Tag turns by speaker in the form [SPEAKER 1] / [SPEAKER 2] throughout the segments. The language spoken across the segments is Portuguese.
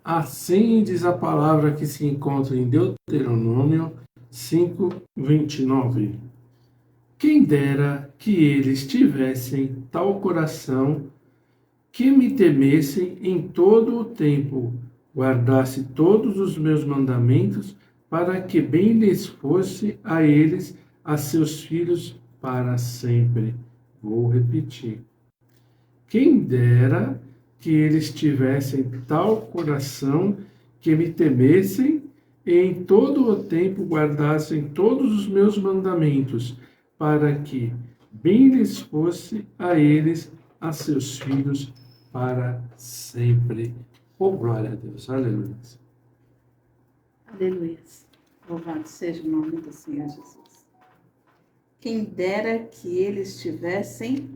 [SPEAKER 1] Assim diz a palavra que se encontra em Deuteronômio 5:29. Quem dera que eles tivessem tal coração que me temessem em todo o tempo, guardasse todos os meus mandamentos, para que bem lhes fosse a eles, a seus filhos, para sempre. Vou repetir. Quem dera que eles tivessem tal coração que me temessem e em todo o tempo guardassem todos os meus mandamentos, para que bem lhes fosse a eles, a seus filhos, para sempre. Oh, glória a Deus. Aleluia.
[SPEAKER 2] Aleluia. Louvado seja o nome do Senhor Jesus. Quem dera que eles tivessem.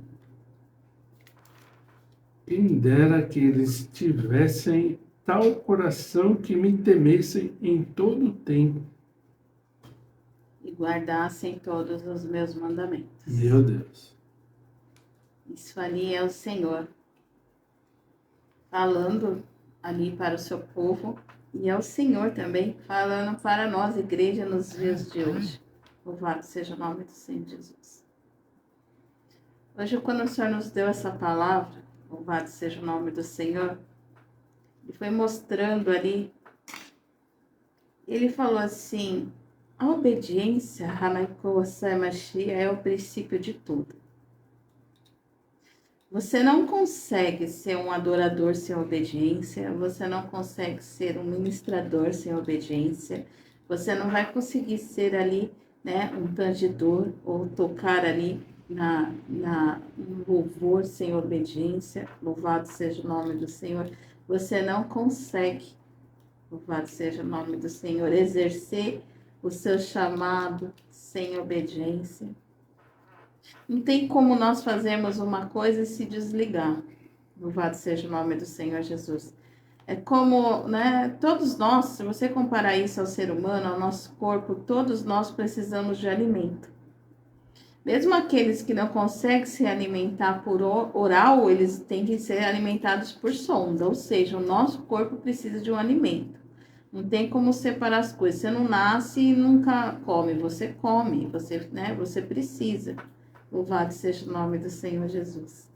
[SPEAKER 1] Quem dera que eles tivessem tal coração que me temessem em todo o tempo.
[SPEAKER 2] E guardassem todos os meus mandamentos.
[SPEAKER 1] Meu Deus.
[SPEAKER 2] Isso ali é o Senhor falando ali para o seu povo. E é o Senhor também falando para nós, igreja, nos dias de hoje. Louvado seja o nome do Senhor Jesus. Hoje, quando o Senhor nos deu essa palavra, louvado seja o nome do Senhor, Ele foi mostrando ali, Ele falou assim, a obediência, é o princípio de tudo. Você não consegue ser um adorador sem obediência, você não consegue ser um ministrador sem obediência, você não vai conseguir ser ali, né, um tangidor ou tocar ali no louvor sem obediência. Louvado seja o nome do Senhor. Você não consegue, louvado seja o nome do Senhor, exercer o seu chamado sem obediência. Não tem como nós fazermos uma coisa e se desligar. Louvado seja o nome do Senhor Jesus. É como, né, todos nós, se você comparar isso ao ser humano, ao nosso corpo, todos nós precisamos de alimento. Mesmo aqueles que não conseguem se alimentar por oral, eles têm que ser alimentados por sonda, ou seja, o nosso corpo precisa de um alimento. Não tem como separar as coisas. Você não nasce e nunca come, você come, você precisa. Louvado seja o nome do Senhor Jesus.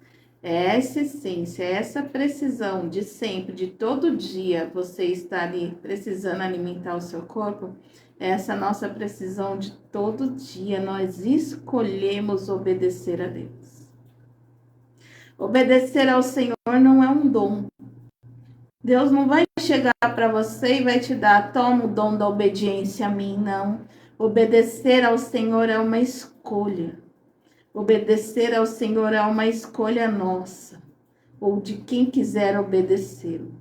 [SPEAKER 2] É essa essência, essa precisão de sempre, de todo dia você estar ali precisando alimentar o seu corpo, essa nossa precisão de todo dia nós escolhemos obedecer a Deus. Obedecer ao Senhor não é um dom. Deus não vai chegar para você e vai te dar, toma o dom da obediência a mim, não. Obedecer ao Senhor é uma escolha. Obedecer ao Senhor é uma escolha nossa, ou de quem quiser obedecê-lo.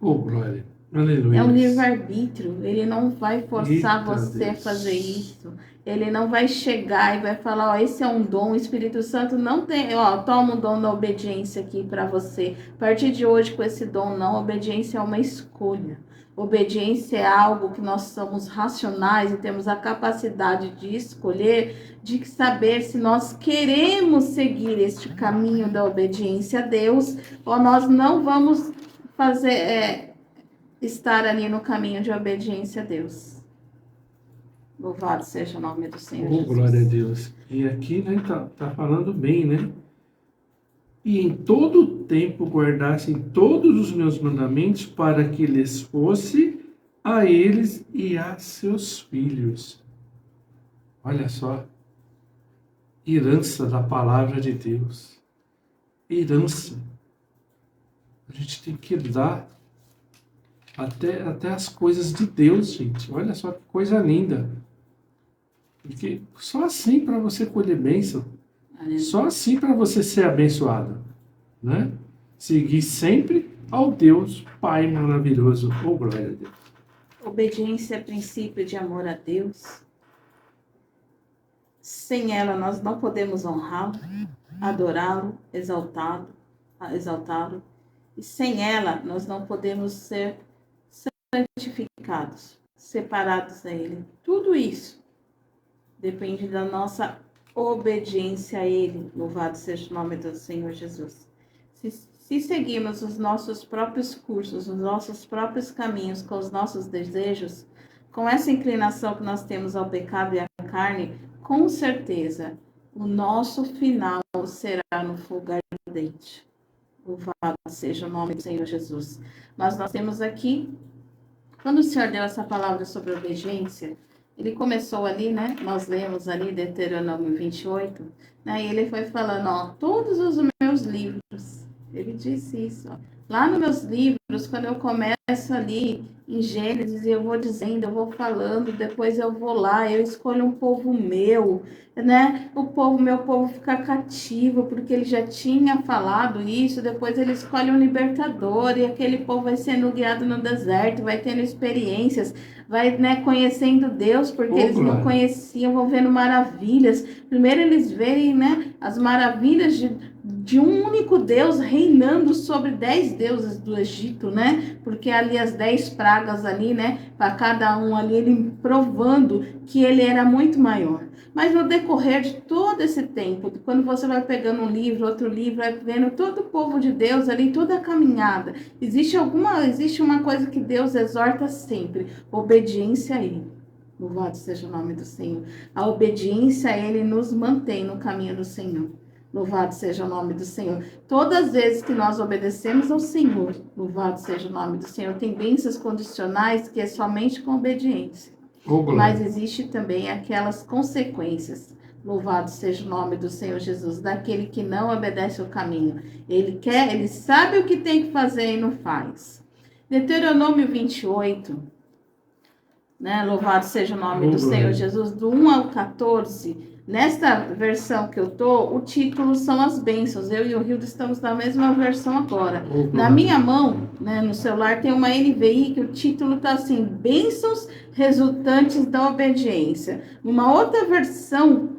[SPEAKER 1] Oh, glória. Aleluia.
[SPEAKER 2] É um livre-arbítrio, ele não vai forçar
[SPEAKER 1] Eita
[SPEAKER 2] você
[SPEAKER 1] Deus.
[SPEAKER 2] a fazer isso. Ele não vai chegar e vai falar, ó, esse é um dom, o Espírito Santo não tem, ó, toma o dom da obediência aqui para você. A partir de hoje, com esse dom, não, obediência é uma escolha. Obediência é algo que nós somos racionais e temos a capacidade de escolher, de saber se nós queremos seguir este caminho da obediência a Deus ou nós não vamos estar ali no caminho de obediência a Deus. Louvado seja o nome do Senhor Jesus.
[SPEAKER 1] Glória a Deus. E aqui, né, tá falando bem, né? E em todo o tempo guardassem todos os meus mandamentos para que lhes fosse a eles e a seus filhos. Olha só. Herança da palavra de Deus. Herança. A gente tem que dar até as coisas de Deus, gente. Olha só que coisa linda. Porque só assim para você colher bênção. Só assim para você ser abençoado, né? Seguir sempre ao Deus Pai maravilhoso. Oh, glória a Deus.
[SPEAKER 2] Obediência é princípio de amor a Deus. Sem ela nós não podemos honrá-lo, adorá-lo, exaltá-lo. E sem ela nós não podemos ser santificados, separados a Ele. Tudo isso depende da nossa obediência a Ele. Louvado seja o nome do Senhor Jesus. Se seguirmos os nossos próprios cursos, os nossos próprios caminhos, com os nossos desejos, com essa inclinação que nós temos ao pecado e à carne, com certeza, o nosso final será no fogo ardente. Louvado seja o nome do Senhor Jesus. Mas nós temos aqui, quando o Senhor deu essa palavra sobre obediência, ele começou ali, né? Nós lemos ali Deuteronômio 28, né? E ele foi falando, ó, todos os meus livros. Ele disse isso, ó. Lá nos meus livros, quando eu começo ali em Gênesis, eu vou dizendo, eu vou falando, depois eu vou lá, eu escolho um povo meu, né? Meu povo fica cativo, porque ele já tinha falado isso, depois ele escolhe um libertador, e aquele povo vai sendo guiado no deserto, vai tendo experiências, vai, né, conhecendo Deus, porque eles não conheciam, vão vendo maravilhas. Primeiro eles veem, né, as maravilhas de um único Deus reinando sobre 10 deuses do Egito, né? Porque ali as 10 pragas ali, né? Para cada um ali, ele provando que ele era muito maior. Mas no decorrer de todo esse tempo, quando você vai pegando um livro, outro livro, vai vendo todo o povo de Deus ali, toda a caminhada, existe uma coisa que Deus exorta sempre: obediência a Ele. Louvado seja o nome do Senhor. A obediência a Ele nos mantém no caminho do Senhor. Louvado seja o nome do Senhor. Todas as vezes que nós obedecemos ao Senhor, louvado seja o nome do Senhor, tem bênçãos condicionais que é somente com obediência. Mas existe também aquelas consequências. Louvado seja o nome do Senhor Jesus, daquele que não obedece o caminho. Ele sabe o que tem que fazer e não faz. Deuteronômio 28, né? Louvado seja o nome do Senhor Jesus, do 1 ao 14. Nesta versão que eu tô, o título são as bênçãos. Eu e o Rildo estamos na mesma versão agora. Na minha mão, né, no celular, tem uma NVI que o título tá assim: bênçãos resultantes da obediência. Uma outra versão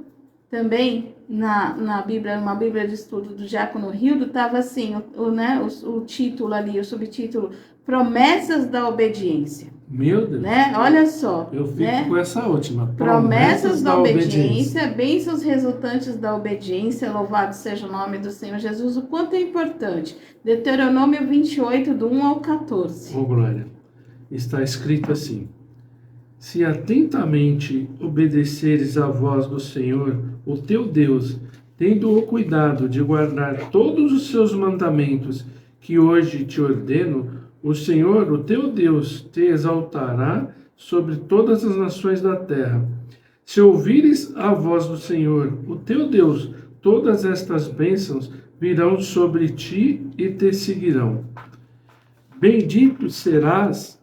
[SPEAKER 2] também, na Bíblia, uma Bíblia de estudo do Diácono Rildo, tava assim, o título ali, o subtítulo: promessas da obediência.
[SPEAKER 1] Meu Deus.
[SPEAKER 2] Né? Olha só.
[SPEAKER 1] Eu fico com essa última.
[SPEAKER 2] Promessas da obediência, bênçãos resultantes da obediência, louvado seja o nome do Senhor Jesus. O quanto é importante. Deuteronômio 28, do 1 ao 14.
[SPEAKER 1] Glória. Está escrito assim: se atentamente obedeceres à voz do Senhor, o teu Deus, tendo o cuidado de guardar todos os seus mandamentos que hoje te ordeno, o Senhor, o teu Deus, te exaltará sobre todas as nações da terra. Se ouvires a voz do Senhor, o teu Deus, todas estas bênçãos virão sobre ti e te seguirão. Bendito serás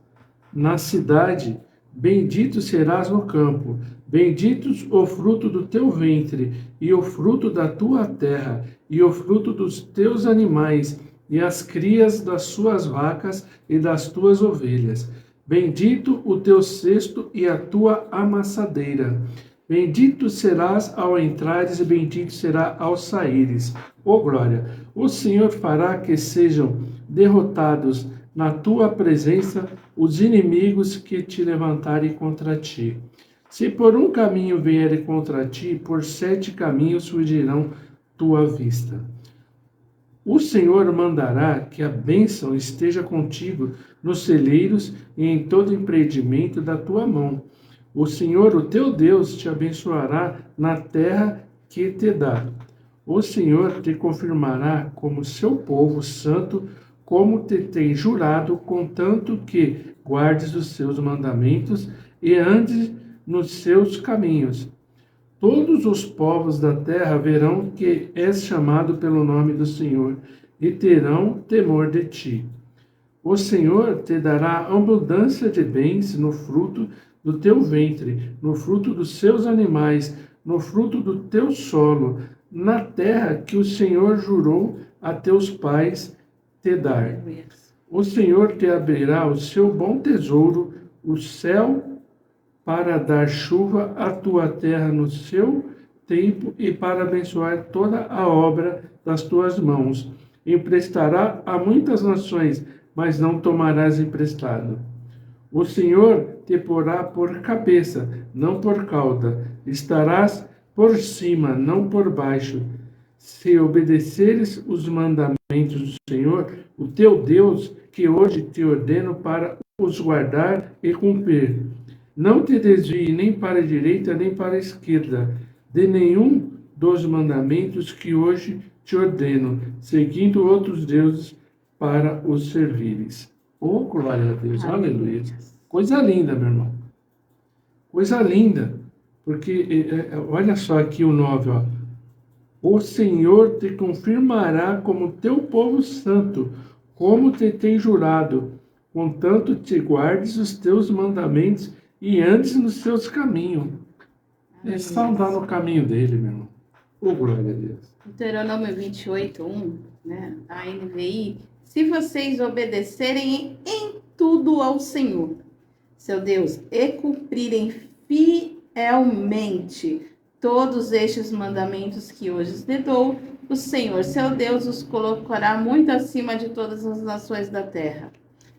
[SPEAKER 1] na cidade, bendito serás no campo, benditos o fruto do teu ventre, e o fruto da tua terra, e o fruto dos teus animais, e as crias das suas vacas e das tuas ovelhas. Bendito o teu cesto e a tua amassadeira. Bendito serás ao entrares e bendito será ao saíres. Glória! O Senhor fará que sejam derrotados na tua presença os inimigos que te levantarem contra ti. Se por um caminho vierem contra ti, por 7 caminhos fugirão tua vista. O Senhor mandará que a bênção esteja contigo nos celeiros e em todo empreendimento da tua mão. O Senhor, o teu Deus, te abençoará na terra que te dá. O Senhor te confirmará como seu povo santo, como te tem jurado, contanto que guardes os seus mandamentos e andes nos seus caminhos. Todos os povos da terra verão que és chamado pelo nome do Senhor e terão temor de ti. O Senhor te dará abundância de bens no fruto do teu ventre, no fruto dos seus animais, no fruto do teu solo, na terra que o Senhor jurou a teus pais te dar. O Senhor te abrirá o seu bom tesouro, o céu, para dar chuva à tua terra no seu tempo e para abençoar toda a obra das tuas mãos. Emprestará a muitas nações, mas não tomarás emprestado. O Senhor te porá por cabeça, não por cauda. Estarás por cima, não por baixo. Se obedeceres os mandamentos do Senhor, o teu Deus, que hoje te ordeno para os guardar e cumprir. Não te desvie nem para a direita nem para a esquerda de nenhum dos mandamentos que hoje te ordeno, seguindo outros deuses para os servires. Oh, glória a Deus, aleluia. Coisa linda, meu irmão. Coisa linda. Porque, olha só aqui o 9, ó. O Senhor te confirmará como teu povo santo, como te tem jurado, contanto te guardes os teus mandamentos e andes nos seus caminhos. É só andar no caminho dele, meu irmão. Oh, glória a Deus.
[SPEAKER 2] Deuteronômio 28:1, né? A NVI. Se vocês obedecerem em tudo ao Senhor, seu Deus, e cumprirem fielmente todos estes mandamentos que hoje lhe dou, o Senhor, seu Deus, os colocará muito acima de todas as nações da terra.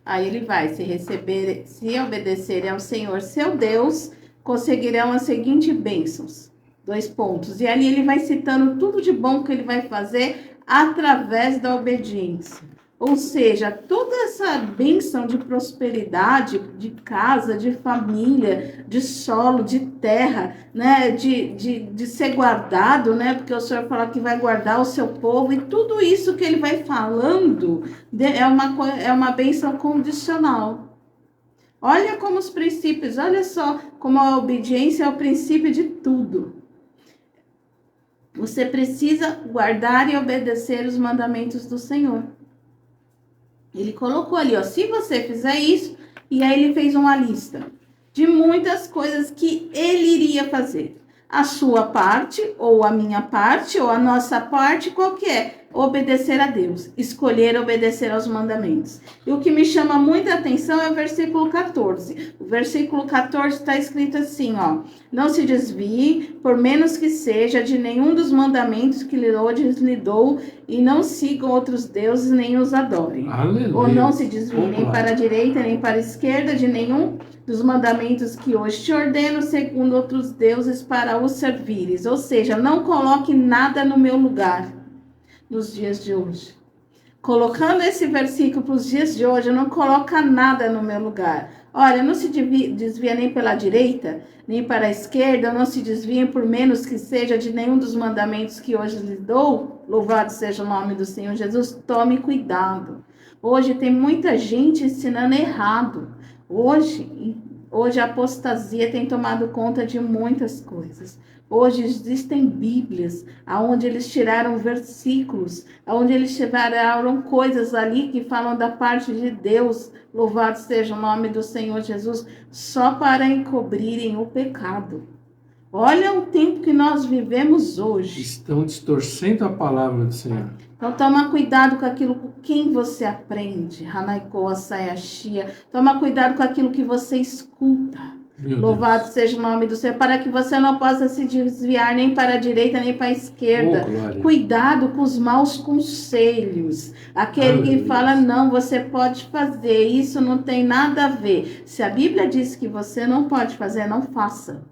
[SPEAKER 2] Aí ele vai, se obedecerem ao Senhor, seu Deus, conseguirão as seguintes bênçãos. 2 pontos. E ali ele vai citando tudo de bom que ele vai fazer através da obediência. Ou seja, toda essa bênção de prosperidade, de casa, de família, de solo, de terra, né? de ser guardado, né? Porque o Senhor fala que vai guardar o seu povo, e tudo isso que ele vai falando é uma bênção condicional. Olha como os princípios, olha só como a obediência é o princípio de tudo. Você precisa guardar e obedecer os mandamentos do Senhor. Ele colocou ali, ó, se você fizer isso, e aí ele fez uma lista de muitas coisas que ele iria fazer. A sua parte, ou a minha parte, ou a nossa parte, qual que é? Obedecer a Deus, escolher obedecer aos mandamentos. E o que me chama muita atenção é o versículo 14. O versículo 14 está escrito assim, ó. Não se desvie, por menos que seja, de nenhum dos mandamentos que lhe dou, e não sigam outros deuses, nem os adorem.
[SPEAKER 1] Aleluia.
[SPEAKER 2] Ou não se desvie nem para a direita, nem para a esquerda, de nenhum dos mandamentos que hoje te ordeno, segundo outros deuses, para os servires. Ou seja, não coloque nada no meu lugar nos dias de hoje. Colocando esse versículo para os dias de hoje, não coloca nada no meu lugar. Olha, não se desvia nem pela direita, nem para a esquerda, não se desviem por menos que seja de nenhum dos mandamentos que hoje lhe dou. Louvado seja o nome do Senhor Jesus. Tome cuidado. Hoje tem muita gente ensinando errado. Hoje a apostasia tem tomado conta de muitas coisas. Hoje existem Bíblias, onde eles tiraram versículos, onde eles tiraram coisas ali que falam da parte de Deus, louvado seja o nome do Senhor Jesus, só para encobrirem o pecado. Olha o tempo que nós vivemos hoje.
[SPEAKER 1] Estão distorcendo a palavra do Senhor.
[SPEAKER 2] Então toma cuidado com aquilo com quem você aprende. Hanaikoa Sayashia. Toma cuidado com aquilo que você escuta. Louvado seja o nome do Senhor, para que você não possa se desviar nem para a direita nem para a esquerda. Cuidado com os maus conselhos. Aquele que fala, não, você pode fazer, isso não tem nada a ver. Se a Bíblia diz que você não pode fazer, não faça.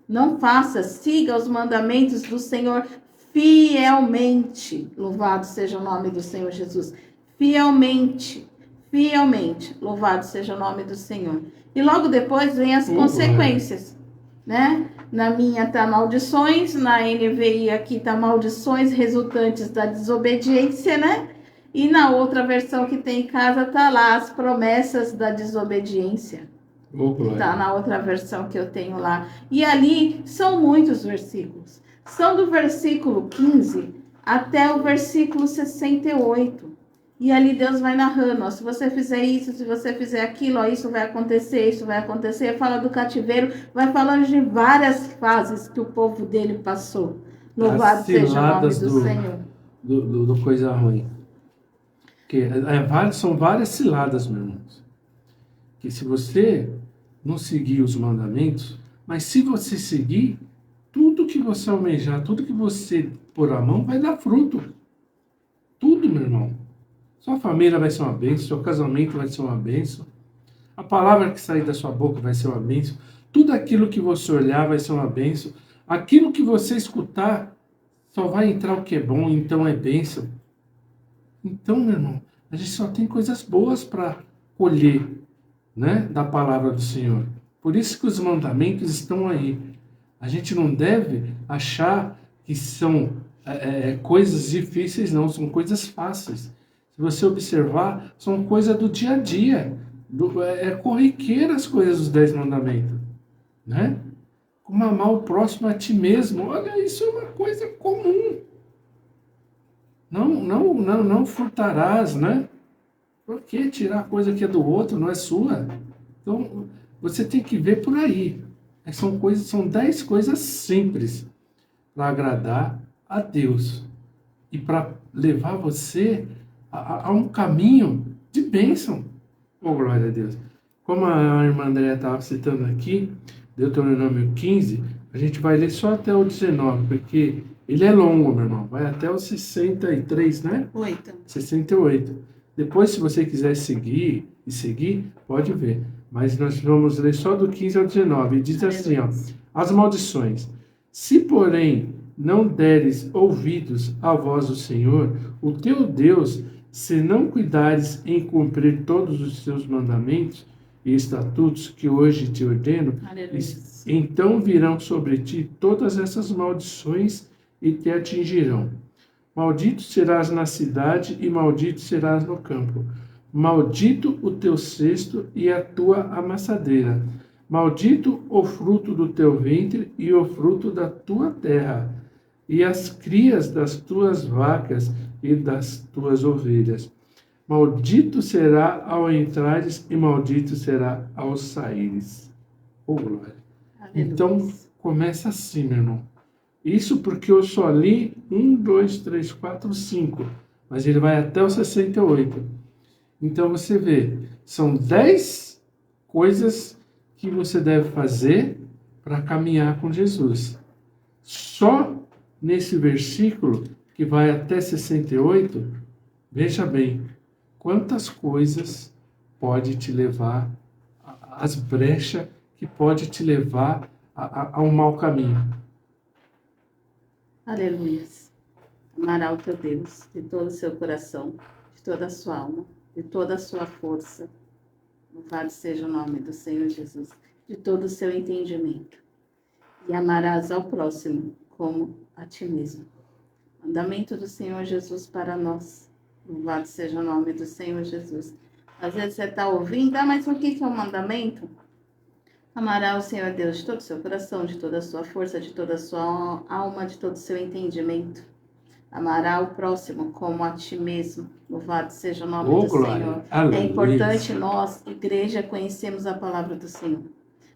[SPEAKER 2] Não faça, siga os mandamentos do Senhor fielmente. Louvado seja o nome do Senhor Jesus. Fielmente, fielmente. Louvado seja o nome do Senhor. E logo depois vem as consequências, né? Na minha tá maldições, na NVI aqui tá maldições resultantes da desobediência, né? E na outra versão que tem em casa tá lá as promessas da desobediência. Tá na outra versão que eu tenho lá. E ali são muitos versículos. São do versículo 15 até o versículo 68. E ali Deus vai narrando, ó, se você fizer isso, se você fizer aquilo, ó, isso vai acontecer, isso vai acontecer. Fala do cativeiro, vai falando de várias fases que o povo dele passou. Louvado seja o nome do Senhor.
[SPEAKER 1] Do coisa ruim. São várias ciladas, meus irmãos. Que se você não seguir os mandamentos, mas se você seguir, tudo que você almejar, tudo que você pôr a mão, vai dar fruto. Tudo, meu irmão. Sua família vai ser uma bênção, seu casamento vai ser uma bênção, a palavra que sair da sua boca vai ser uma bênção, tudo aquilo que você olhar vai ser uma bênção, aquilo que você escutar só vai entrar o que é bom, então é bênção. Então, meu irmão, a gente só tem coisas boas para colher, né, da palavra do Senhor. Por isso que os mandamentos estão aí. A gente não deve achar que são coisas difíceis, não. São coisas fáceis. Se você observar, são coisas do dia a dia. É corriqueira as coisas dos 10 mandamentos, né? Como amar o próximo a ti mesmo. Olha, isso é uma coisa comum. Não furtarás, né? Por que tirar coisa que é do outro, não é sua? Então, você tem que ver por aí. São 10 coisas simples para agradar a Deus e para levar você a um caminho de bênção. Oh, glória a Deus. Como a irmã Andréa estava citando aqui, Deuteronômio 15, a gente vai ler só até o 19, porque ele é longo, meu irmão. Vai até o 63, né? 68. Depois, se você quiser seguir, pode ver. Mas nós vamos ler só do 15 ao 19. E diz assim, ó, as maldições. Se, porém, não deres ouvidos à voz do Senhor, o teu Deus, se não cuidares em cumprir todos os seus mandamentos e estatutos que hoje te ordeno, então virão sobre ti todas essas maldições e te atingirão. Maldito serás na cidade e maldito serás no campo. Maldito o teu cesto e a tua amassadeira. Maldito o fruto do teu ventre e o fruto da tua terra, e as crias das tuas vacas e das tuas ovelhas. Maldito será ao entrares e maldito será ao saíres. Oh, glória. Então, começa assim, meu irmão. Isso porque eu só li 1, 2, 3, 4, 5. Mas ele vai até o 68. Então você vê, são 10 coisas que você deve fazer para caminhar com Jesus. Só nesse versículo, que vai até 68, veja bem, quantas coisas pode te levar, as brechas que pode te levar a um mau caminho.
[SPEAKER 2] Aleluia. Amará o teu Deus de todo o seu coração, de toda a sua alma, de toda a sua força. Louvado seja o nome do Senhor Jesus, de todo o seu entendimento. E amarás ao próximo como a ti mesmo. Mandamento do Senhor Jesus para nós. Louvado seja o nome do Senhor Jesus. Às vezes você está ouvindo, mas o que é um mandamento? Amará o Senhor Deus de todo o seu coração, de toda a sua força, de toda a sua alma, de todo o seu entendimento. Amará o próximo como a ti mesmo. Louvado seja o nome do Senhor. Aleluia. É importante nós, igreja, conhecermos a palavra do Senhor.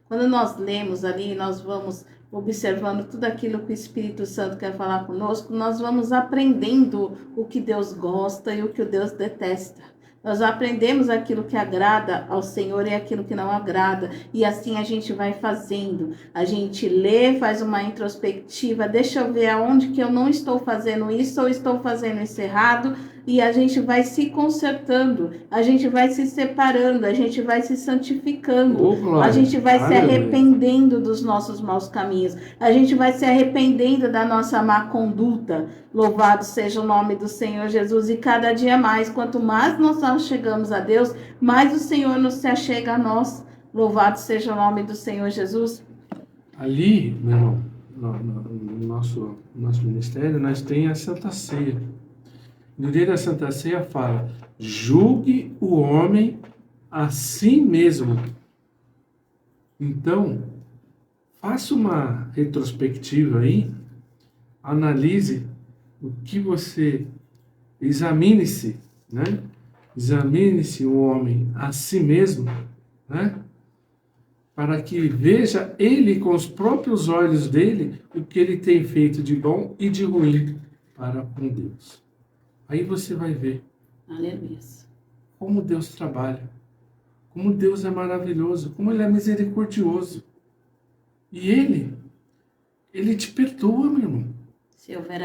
[SPEAKER 2] Quando nós lemos ali, nós vamos observando tudo aquilo que o Espírito Santo quer falar conosco, nós vamos aprendendo o que Deus gosta e o que Deus detesta. Nós aprendemos aquilo que agrada ao Senhor e aquilo que não agrada. E assim a gente vai fazendo. A gente lê, faz uma introspectiva. Deixa eu ver aonde que eu não estou fazendo isso ou estou fazendo isso errado. E a gente vai se consertando. A gente vai se separando. A gente vai se santificando. A gente vai se arrependendo dos nossos maus caminhos. A gente vai se arrependendo da nossa má conduta. Louvado seja o nome do Senhor Jesus. E cada dia mais, quanto mais nós chegamos a Deus, mais o Senhor nos se achega a nós. Louvado seja o nome do Senhor Jesus.
[SPEAKER 1] Ali, meu irmão, no nosso ministério, nós temos a Santa Ceia. No dia da Santa Ceia fala, julgue o homem a si mesmo. Então, faça uma retrospectiva aí, analise o que você, examine-se, né? Examine-se o homem a si mesmo, né? Para que veja ele com os próprios olhos dele o que ele tem feito de bom e de ruim para com Deus. Aí você vai ver
[SPEAKER 2] Aleluia.
[SPEAKER 1] Como Deus trabalha, como Deus é maravilhoso, como Ele é misericordioso. E Ele te perdoa, meu irmão.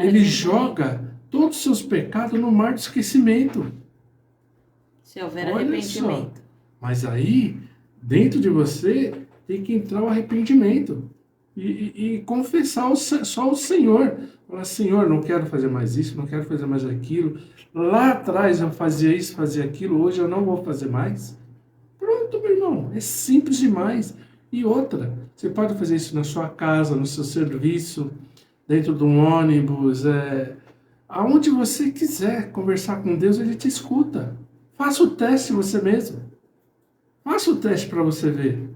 [SPEAKER 1] Ele joga todos os seus pecados no mar do esquecimento.
[SPEAKER 2] Se houver arrependimento.
[SPEAKER 1] Só. Mas aí, dentro de você, tem que entrar o arrependimento. e confessar só o Senhor. Falar, Senhor, não quero fazer mais isso, não quero fazer mais aquilo. Lá atrás eu fazia isso, fazia aquilo, hoje eu não vou fazer mais. Pronto, meu irmão, é simples demais. E outra, você pode fazer isso na sua casa, no seu serviço, dentro de um ônibus, aonde você quiser conversar com Deus, Ele te escuta. Faça o teste você mesmo. Faça o teste para você ver.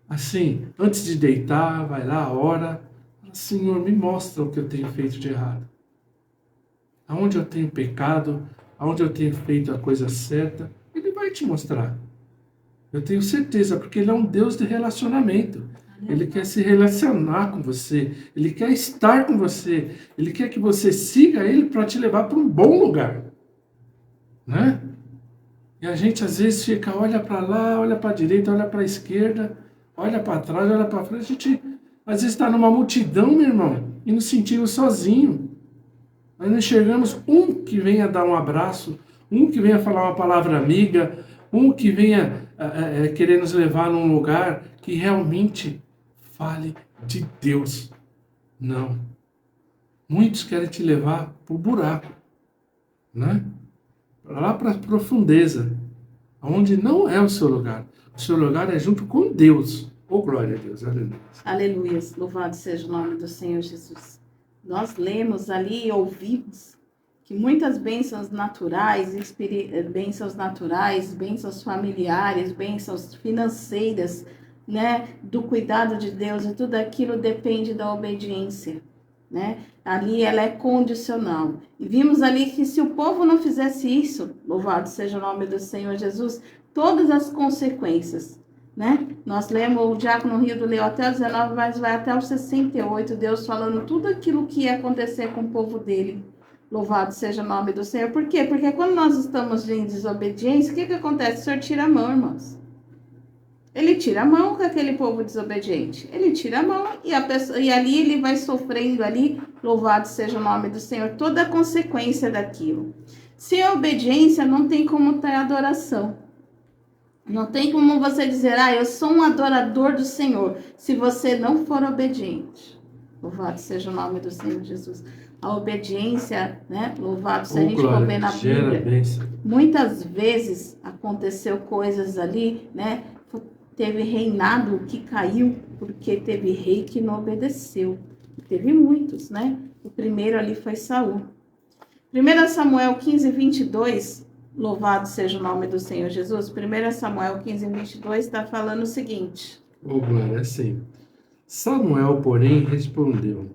[SPEAKER 1] Assim, antes de deitar, vai lá, ora. Fala, Senhor, me mostra o que eu tenho feito de errado. Aonde eu tenho pecado, aonde eu tenho feito a coisa certa, Ele vai te mostrar. Eu tenho certeza, porque Ele é um Deus de relacionamento. Ele quer se relacionar com você. Ele quer estar com você. Ele quer que você siga Ele para te levar para um bom lugar. Né? E a gente às vezes fica, olha para lá, olha para a direita, olha para a esquerda, olha para trás, olha para frente. A gente às vezes está numa multidão, meu irmão, e nos sentimos sozinhos. Nós não enxergamos um que venha dar um abraço, um que venha falar uma palavra amiga, um que venha querer nos levar num lugar que realmente fale de Deus. Não. Muitos querem te levar para o buraco, né? Lá para a profundeza, onde não é o seu lugar. O seu lugar é junto com Deus. Oh, glória a Deus, aleluia.
[SPEAKER 2] Aleluia, louvado seja o nome do Senhor Jesus. Nós lemos ali e ouvimos que muitas bênçãos naturais, bênçãos familiares, bênçãos financeiras, né, do cuidado de Deus, e tudo aquilo depende da obediência, né? Ali ela é condicional. E vimos ali que se o povo não fizesse isso, louvado seja o nome do Senhor Jesus, todas as consequências, né? Nós lemos, o Diácono Rio do leu até o 19, mas vai até o 68, Deus falando tudo aquilo que ia acontecer com o povo dele. Louvado seja o nome do Senhor. Por quê? Porque quando nós estamos em desobediência, o que acontece? O Senhor tira a mão, irmãos. Ele tira a mão com aquele povo desobediente. Ele tira a mão e ali ele vai sofrendo ali, louvado seja o nome do Senhor, toda a consequência daquilo. Sem obediência não tem como ter adoração. Não tem como você dizer, eu sou um adorador do Senhor, se você não for obediente. Louvado seja o nome do Senhor Jesus. A obediência, né? Louvado seja, a gente for ver na Bíblia. Muitas vezes aconteceu coisas ali, né? Teve reinado que caiu porque teve rei que não obedeceu. Teve muitos, né? O primeiro ali foi Saul. 1 Samuel 15, 22, louvado seja o nome do Senhor Jesus. 1 Samuel 15, 22 está falando o seguinte.
[SPEAKER 1] Glória, sim. Samuel, porém, respondeu: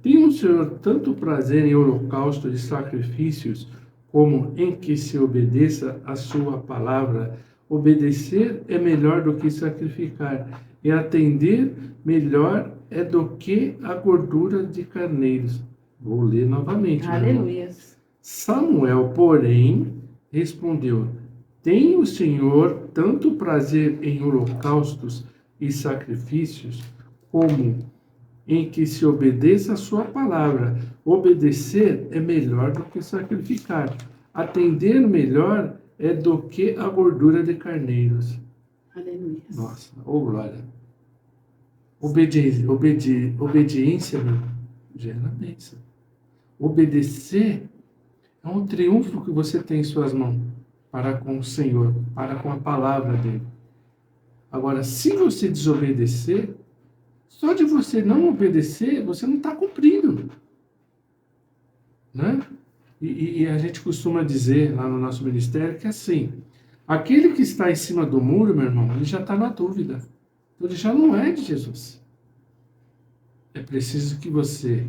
[SPEAKER 1] tem o Senhor tanto prazer em holocausto e sacrifícios, como em que se obedeça a sua palavra. Obedecer é melhor do que sacrificar, e atender melhor é do que a gordura de carneiros. Vou ler novamente.
[SPEAKER 2] Aleluia.
[SPEAKER 1] Samuel, porém, respondeu: tem o Senhor tanto prazer em holocaustos e sacrifícios, como em que se obedeça a sua palavra. Obedecer é melhor do que sacrificar. Atender melhor é do que a gordura de carneiros.
[SPEAKER 2] Aleluia.
[SPEAKER 1] Nossa, glória. Obediência, meu, gera bênção. Obedecer é um triunfo que você tem em suas mãos para com o Senhor, para com a palavra dele. Agora, se você desobedecer, só de você não obedecer, você não está cumprindo. Né? E a gente costuma dizer lá no nosso ministério que assim, aquele que está em cima do muro, meu irmão, ele já está na dúvida. Ele já não é de Jesus. É preciso que você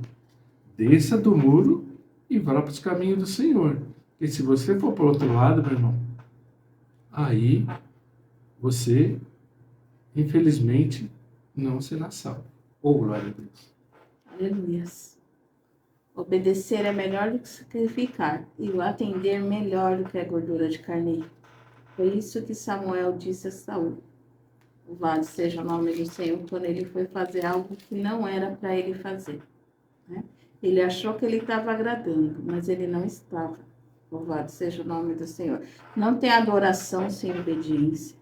[SPEAKER 1] desça do muro e vá para os caminhos do Senhor. Porque se você for para o outro lado, meu irmão, aí você, infelizmente, não será salvo. Glória a Deus.
[SPEAKER 2] Aleluia. Obedecer é melhor do que sacrificar, e o atender melhor do que a gordura de carneiro. Foi isso que Samuel disse a Saul. Louvado seja o nome do Senhor, quando ele foi fazer algo que não era para ele fazer. Né? Ele achou que ele estava agradando, mas ele não estava. Louvado seja o nome do Senhor. Não tem adoração sem obediência.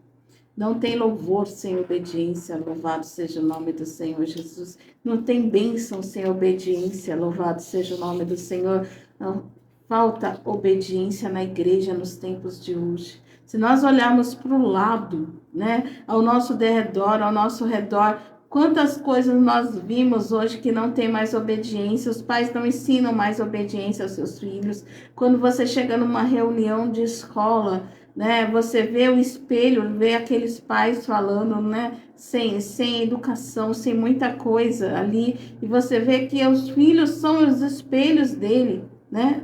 [SPEAKER 2] Não tem louvor sem obediência, louvado seja o nome do Senhor Jesus. Não tem bênção sem obediência, louvado seja o nome do Senhor. Não falta obediência na igreja nos tempos de hoje. Se nós olharmos para o lado, né, ao nosso redor, quantas coisas nós vimos hoje que não tem mais obediência, os pais não ensinam mais obediência aos seus filhos. Quando você chega numa reunião de escola, né, você vê o espelho, vê aqueles pais falando, né, sem educação, sem muita coisa ali, e você vê que os filhos são os espelhos dele, né,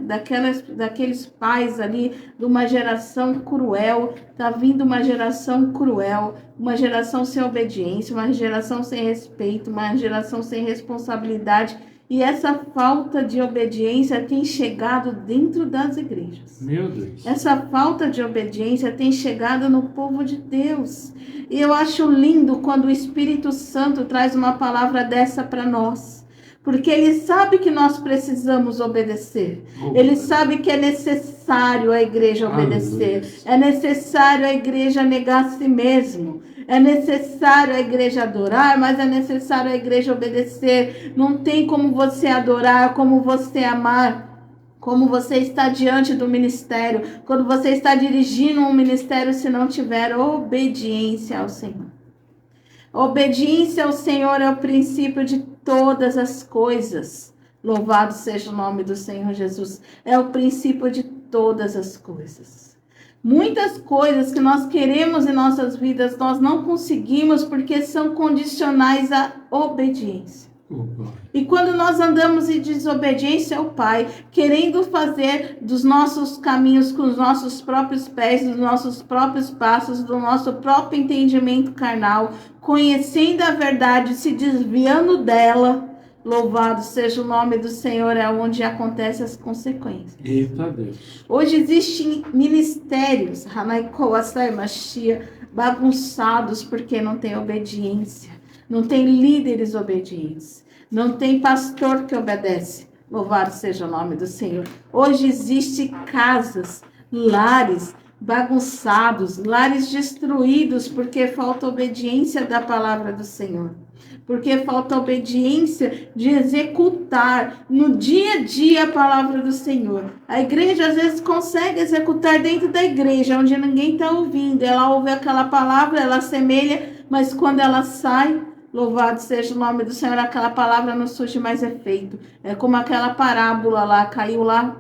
[SPEAKER 2] daqueles pais ali, de uma geração cruel. Tá vindo uma geração cruel, uma geração sem obediência, uma geração sem respeito, uma geração sem responsabilidade. E essa falta de obediência tem chegado dentro das igrejas.
[SPEAKER 1] Meu Deus.
[SPEAKER 2] Essa falta de obediência tem chegado no povo de Deus. E eu acho lindo quando o Espírito Santo traz uma palavra dessa para nós. Porque ele sabe que nós precisamos obedecer. Ele sabe que é necessário a igreja obedecer. É necessário a igreja negar a si mesmo. É necessário a igreja adorar, mas é necessário a igreja obedecer. Não tem como você adorar, como você amar, como você está diante do ministério, quando você está dirigindo um ministério, se não tiver obediência ao Senhor. Obediência ao Senhor é o princípio de todas as coisas. Louvado seja o nome do Senhor Jesus. É o princípio de todas as coisas. Muitas coisas que nós queremos em nossas vidas, nós não conseguimos porque são condicionais à obediência. E quando nós andamos em desobediência ao Pai, querendo fazer dos nossos caminhos com os nossos próprios pés, dos nossos próprios passos, do nosso próprio entendimento carnal, conhecendo a verdade, se desviando dela, louvado seja o nome do Senhor, é onde acontecem as consequências.
[SPEAKER 1] Eita Deus.
[SPEAKER 2] Hoje existem ministérios, bagunçados porque não tem obediência. Não tem líderes obedientes. Não tem pastor que obedece. Louvado seja o nome do Senhor. Hoje existem casas, lares bagunçados, lares destruídos porque falta obediência da palavra do Senhor. Porque falta obediência de executar no dia a dia a palavra do Senhor. A igreja às vezes consegue executar dentro da igreja, onde ninguém está ouvindo. Ela ouve aquela palavra, ela assemelha, mas quando ela sai, louvado seja o nome do Senhor, aquela palavra não surge mais efeito. É como aquela parábola lá, caiu lá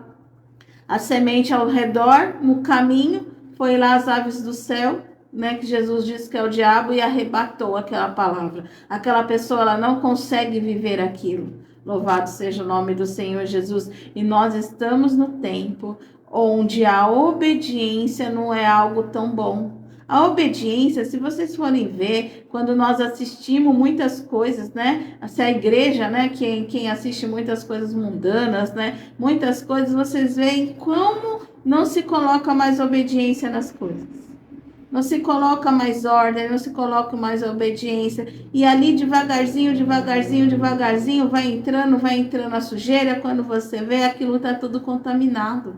[SPEAKER 2] a semente ao redor, no caminho, foi lá as aves do céu, né, que Jesus disse que é o diabo, e arrebatou aquela palavra. Aquela pessoa, ela não consegue viver aquilo. Louvado seja o nome do Senhor Jesus. E nós estamos no tempo onde a obediência não é algo tão bom. A obediência, se vocês forem ver, quando nós assistimos muitas coisas, né? Se a igreja, né? Quem assiste muitas coisas mundanas, né? Muitas coisas, vocês veem como não se coloca mais obediência nas coisas. Não se coloca mais ordem, não se coloca mais obediência. E ali devagarzinho, vai entrando a sujeira. Quando você vê, aquilo está tudo contaminado.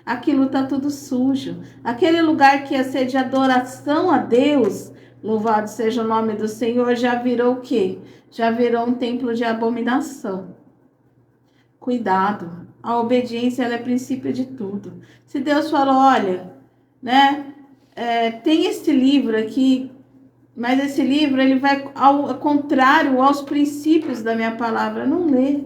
[SPEAKER 2] Aquilo está tudo sujo. Aquele lugar que ia ser de adoração a Deus, louvado seja o nome do Senhor, já virou o quê? Já virou um templo de abominação. Cuidado. A obediência, ela é princípio de tudo. Se Deus falou, olha, né? Tem esse livro aqui, mas esse livro ele vai ao contrário aos princípios da minha palavra, não lê.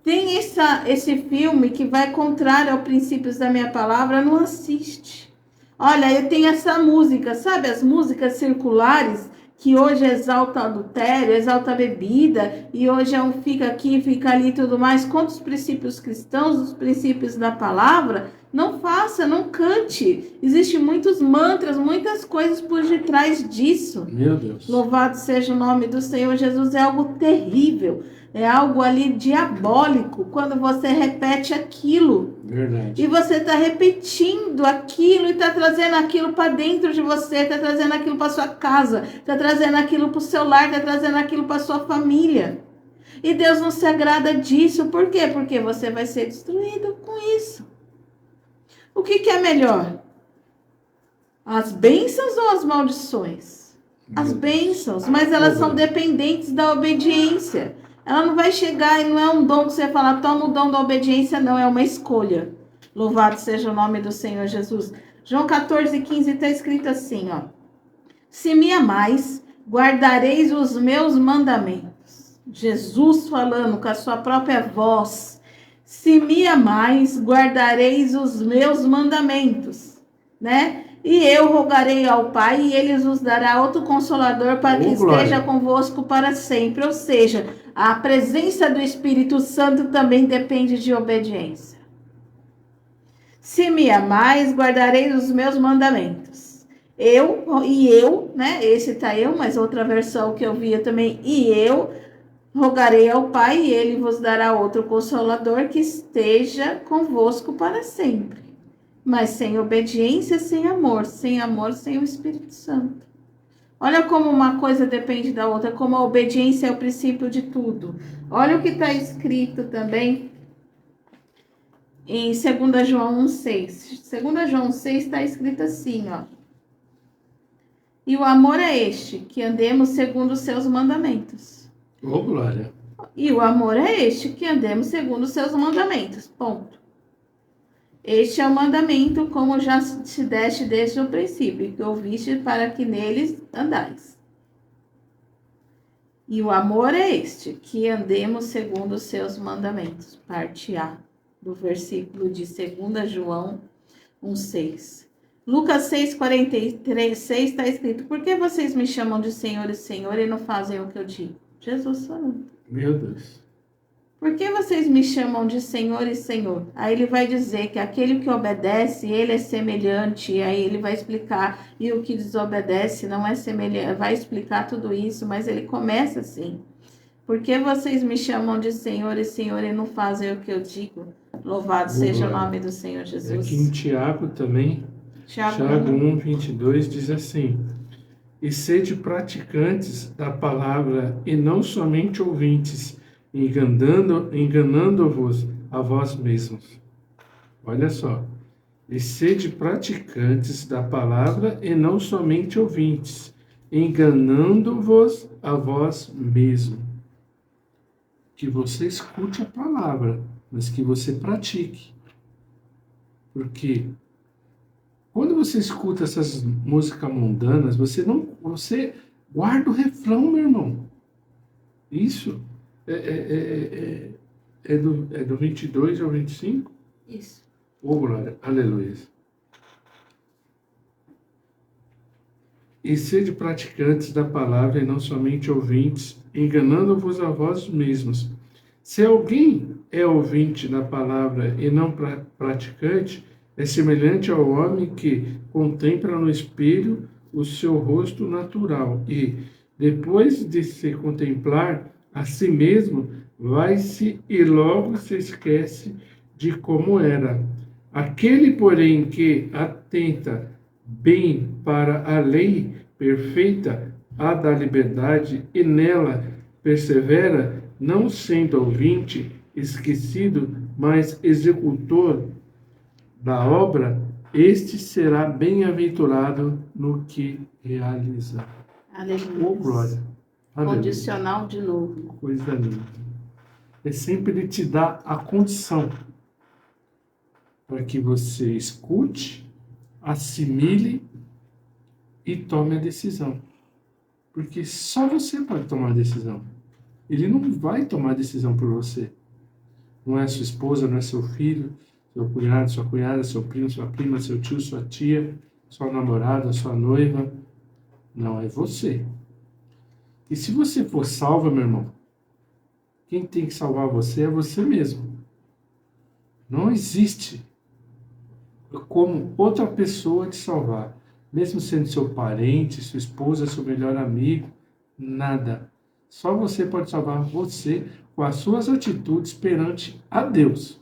[SPEAKER 2] Tem esse filme que vai contrário aos princípios da minha palavra, não assiste. Olha, eu tenho essa música, sabe as músicas circulares que hoje exalta adultério, exalta bebida, e hoje é um fica aqui, fica ali e tudo mais, contra os princípios cristãos, os princípios da palavra. Não faça, não cante. Existem muitos mantras, muitas coisas por detrás disso.
[SPEAKER 1] Meu Deus.
[SPEAKER 2] Louvado seja o nome do Senhor Jesus. É algo terrível. É algo ali diabólico quando você repete aquilo.
[SPEAKER 1] Verdade.
[SPEAKER 2] E você está repetindo aquilo e está trazendo aquilo para dentro de você, está trazendo aquilo para sua casa, está trazendo aquilo para o seu lar, está trazendo aquilo para sua família. E Deus não se agrada disso. Por quê? Porque você vai ser destruído com isso. O que é melhor? As bênçãos ou as maldições? As bênçãos, mas elas são dependentes da obediência. Ela não vai chegar e não é um dom que você fala, toma o dom da obediência, não, é uma escolha. Louvado seja o nome do Senhor Jesus. João 14:15 está escrito assim, ó. Se me amais, guardareis os meus mandamentos. Jesus falando com a sua própria voz. Se me amais, guardareis os meus mandamentos, né? E eu rogarei ao Pai e ele vos dará outro consolador para que esteja convosco para sempre. Ou seja, a presença do Espírito Santo também depende de obediência. Se me amais, guardareis os meus mandamentos. Eu, né? Esse tá eu, mas outra versão que eu via também. E eu rogarei ao Pai e ele vos dará outro consolador que esteja convosco para sempre. Mas sem obediência, sem amor, sem o Espírito Santo. Olha como uma coisa depende da outra, como a obediência é o princípio de tudo. Olha o que está escrito também em 2 João 1,6. 2 João 6 está escrito assim, ó. E o amor é este, que andemos segundo os seus mandamentos.
[SPEAKER 1] Ô, glória.
[SPEAKER 2] E o amor é este, que andemos segundo os seus mandamentos. Ponto. Este é o mandamento, como já te deste desde o princípio, que ouviste para que neles andais. E o amor é este, que andemos segundo os seus mandamentos. Parte A, do versículo de 2 João 1,6. Lucas 6,43 está escrito, por que vocês me chamam de Senhor e Senhor e não fazem o que eu digo? Jesus falando.
[SPEAKER 1] Meu Deus.
[SPEAKER 2] Por que vocês me chamam de Senhor e Senhor? Aí ele vai dizer que aquele que obedece, ele é semelhante. E aí ele vai explicar. E o que desobedece não é semelhante. Vai explicar tudo isso, mas ele começa assim. Por que vocês me chamam de Senhor e Senhor e não fazem o que eu digo? Louvado seja o nome do Senhor Jesus.
[SPEAKER 1] Aqui em Tiago também. Tiago 1:22 diz assim. E sede praticantes da palavra e não somente ouvintes, enganando-vos a vós mesmos. Olha só. E sede praticantes da palavra e não somente ouvintes, enganando-vos a vós mesmos. Que você escute a palavra, mas que você pratique. Porque quando você escuta essas músicas mundanas, você guarda o refrão, meu irmão. Isso é do 22 ao 25?
[SPEAKER 2] Isso.
[SPEAKER 1] Ô, glória, aleluia. E sede praticantes da palavra e não somente ouvintes, enganando-vos a vós mesmos. Se alguém é ouvinte da palavra e não praticante, é semelhante ao homem que contempla no espelho o seu rosto natural e, depois de se contemplar a si mesmo, vai-se e logo se esquece de como era. Aquele, porém, que atenta bem para a lei perfeita, a da liberdade, e nela persevera, não sendo ouvinte esquecido, mas executor da obra, este será bem-aventurado no que realiza.
[SPEAKER 2] Aleluia.
[SPEAKER 1] Oh, glória. Aleluia.
[SPEAKER 2] Condicional de novo.
[SPEAKER 1] Coisa linda. É sempre ele te dá a condição para que você escute, assimile e tome a decisão. Porque só você pode tomar a decisão. Ele não vai tomar a decisão por você. Não é sua esposa, não é seu filho, seu cunhado, sua cunhada, seu primo, sua prima, seu tio, sua tia, sua namorada, sua noiva. Não, é você. E se você for salvo, meu irmão, quem tem que salvar você é você mesmo. Não existe como outra pessoa te salvar. Mesmo sendo seu parente, sua esposa, seu melhor amigo, nada. Só você pode salvar você com as suas atitudes perante a Deus.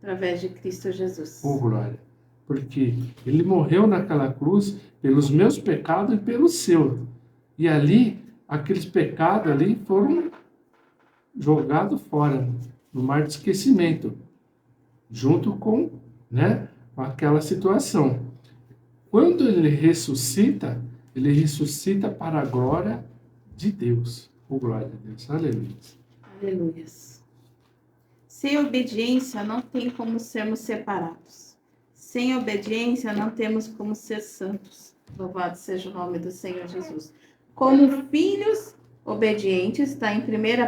[SPEAKER 2] Através de Cristo Jesus.
[SPEAKER 1] Oh, glória. Porque ele morreu naquela cruz pelos meus pecados e pelo seu. E ali, aqueles pecados ali foram jogados fora, no mar de esquecimento. Junto com, aquela situação. quando ele ressuscita para a glória de Deus. Oh, glória a Deus. Aleluia.
[SPEAKER 2] Aleluia. Sem obediência não tem como sermos separados. Sem obediência não temos como ser santos. Louvado seja o nome do Senhor Jesus. Como filhos obedientes, está em 1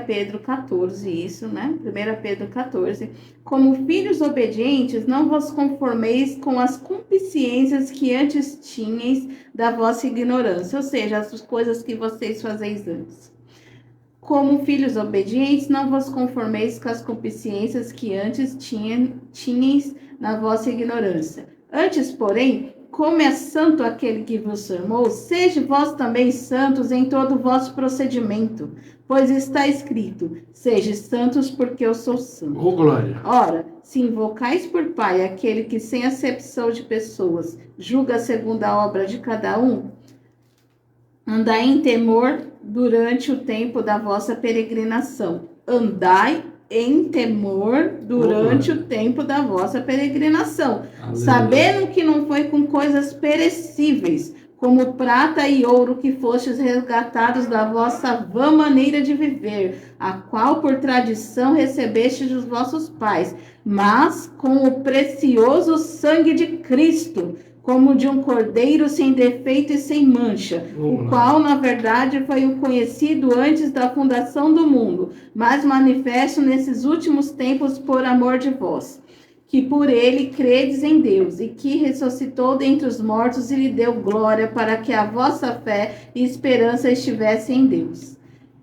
[SPEAKER 2] Pedro 14, isso, né? 1 Pedro 14. Como filhos obedientes, não vos conformeis com as concupiscências que antes tinhais da vossa ignorância, ou seja, as coisas que vocês fazeis antes. Como filhos obedientes, não vos conformeis com as concupiscências que antes tinhais na vossa ignorância. Antes, porém, como é santo aquele que vos chamou, sede vós também santos em todo o vosso procedimento, pois está escrito, sede santos porque eu sou santo.
[SPEAKER 1] Oh, glória.
[SPEAKER 2] Ora, se invocais por Pai aquele que sem acepção de pessoas julga segundo a obra de cada um, andai em temor durante o tempo da vossa peregrinação. Andai em temor durante o tempo da vossa peregrinação, sabendo que não foi com coisas perecíveis, como prata e ouro, que fostes resgatados da vossa vã maneira de viver, a qual por tradição recebestes dos vossos pais, mas com o precioso sangue de Cristo, como de um cordeiro sem defeito e sem mancha, o qual, na verdade, foi o conhecido antes da fundação do mundo, mas manifesto nesses últimos tempos por amor de vós, que por ele credes em Deus, e que ressuscitou dentre os mortos e lhe deu glória, para que a vossa fé e esperança estivessem em Deus.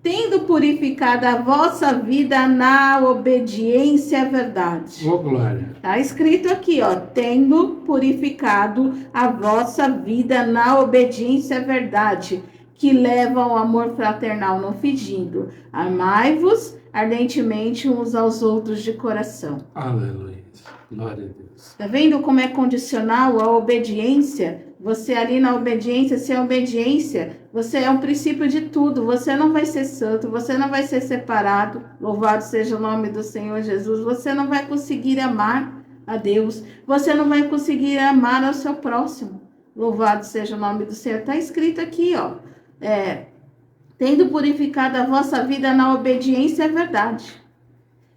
[SPEAKER 2] Tendo purificado a vossa vida na obediência à verdade.
[SPEAKER 1] Oh, glória.
[SPEAKER 2] Está escrito aqui, ó, tendo purificado a vossa vida na obediência à verdade, que leva ao amor fraternal não fingindo. Amai-vos ardentemente uns aos outros de coração.
[SPEAKER 1] Aleluia. Glória a Deus.
[SPEAKER 2] Tá vendo como é condicional a obediência? Você ali na obediência, sem obediência, você é um princípio de tudo. Você não vai ser santo, você não vai ser separado. Louvado seja o nome do Senhor Jesus. Você não vai conseguir amar a Deus. Você não vai conseguir amar ao seu próximo. Louvado seja o nome do Senhor. Está escrito aqui, ó. Tendo purificado a vossa vida na obediência à verdade.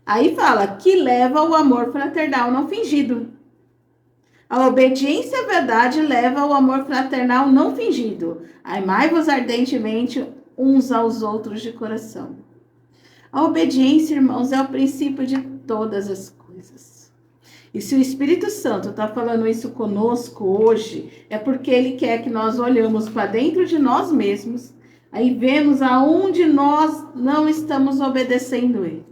[SPEAKER 2] Aí fala que leva ao amor fraternal não fingido. A obediência à verdade leva ao amor fraternal não fingido. Amai-vos ardentemente uns aos outros de coração. A obediência, irmãos, é o princípio de todas as coisas. E se o Espírito Santo está falando isso conosco hoje, é porque ele quer que nós olhamos para dentro de nós mesmos, aí vemos aonde nós não estamos obedecendo ele.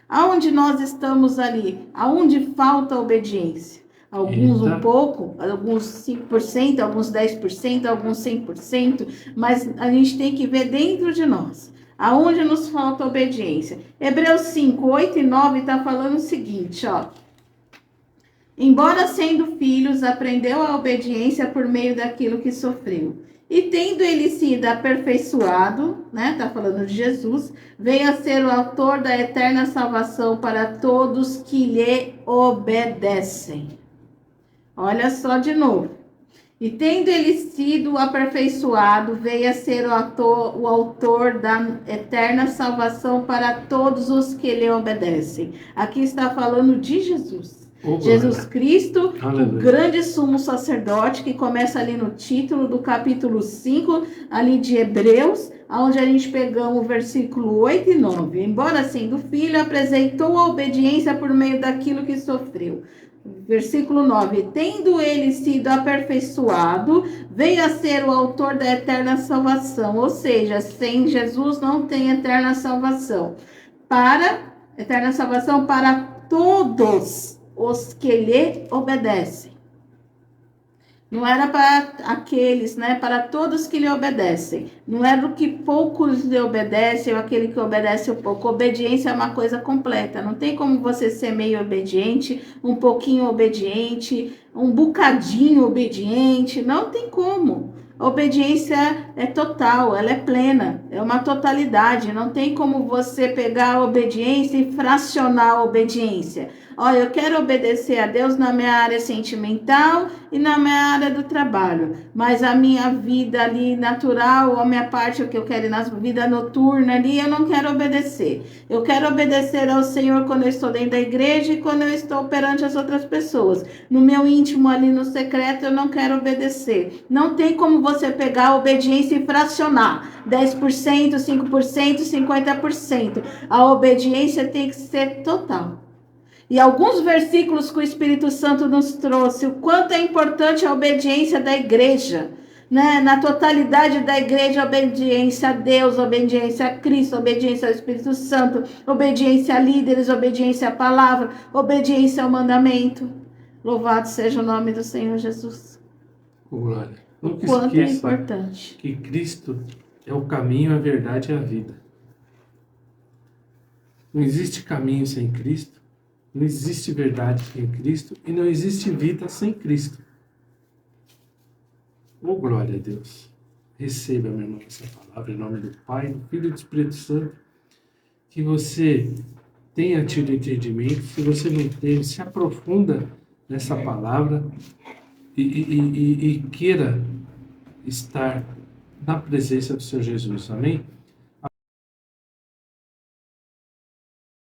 [SPEAKER 2] Aonde nós estamos ali, aonde falta obediência. Alguns um pouco, alguns 5%, alguns 10%, alguns 100%, mas a gente tem que ver dentro de nós, aonde nos falta obediência. Hebreus 5, 8 e 9 está falando o seguinte, ó. Embora sendo filhos, aprendeu a obediência por meio daquilo que sofreu. E tendo ele sido aperfeiçoado, né, tá falando de Jesus, veio a ser o autor da eterna salvação para todos que lhe obedecem. Olha só de novo. E tendo ele sido aperfeiçoado, veio a ser o autor da eterna salvação para todos os que lhe obedecem. Aqui está falando de Jesus. Jesus Cristo, o grande sumo sacerdote, que começa ali no título do capítulo 5, ali de Hebreus, onde a gente pegamos o versículo 8 e 9. Embora sendo filho, apresentou a obediência por meio daquilo que sofreu. Versículo 9, tendo ele sido aperfeiçoado, veio a ser o autor da eterna salvação, ou seja, sem Jesus não tem eterna salvação. Eterna salvação para todos os que lhe obedecem. Não era para aqueles, né? Para todos que lhe obedecem. Não era o que poucos lhe obedecem ou aquele que obedece um pouco. Obediência é uma coisa completa. Não tem como você ser meio obediente, um pouquinho obediente, um bocadinho obediente. Não tem como. A obediência é total, ela é plena, é uma totalidade. Não tem como você pegar a obediência e fracionar a obediência. Ó, eu quero obedecer a Deus na minha área sentimental e na minha área do trabalho, mas a minha vida ali natural, a minha parte, o que eu quero na vida noturna ali, eu não quero obedecer. Eu quero obedecer ao Senhor quando eu estou dentro da igreja e quando eu estou perante as outras pessoas. No meu íntimo ali, no secreto, eu não quero obedecer. Não tem como você pegar a obediência e fracionar 10%, 5%, 50%. A obediência tem que ser total. E alguns versículos que o Espírito Santo nos trouxe, o quanto é importante a obediência da igreja, né? Na totalidade da igreja, obediência a Deus, obediência a Cristo, obediência ao Espírito Santo, obediência a líderes, obediência à palavra, obediência ao mandamento. Louvado seja o nome do Senhor Jesus.
[SPEAKER 1] Glória.
[SPEAKER 2] O
[SPEAKER 1] Nunca
[SPEAKER 2] quanto é
[SPEAKER 1] esqueça
[SPEAKER 2] importante.
[SPEAKER 1] que Cristo é o caminho, a verdade e a vida. Não existe caminho sem Cristo, não existe verdade sem Cristo e não existe vida sem Cristo. Oh, glória a Deus. Receba, meu irmão, essa palavra em nome do Pai, do Filho e do Espírito Santo. Que você tenha tido entendimento. Se você não teve, se aprofunda nessa palavra e queira estar na presença do Senhor Jesus. Amém?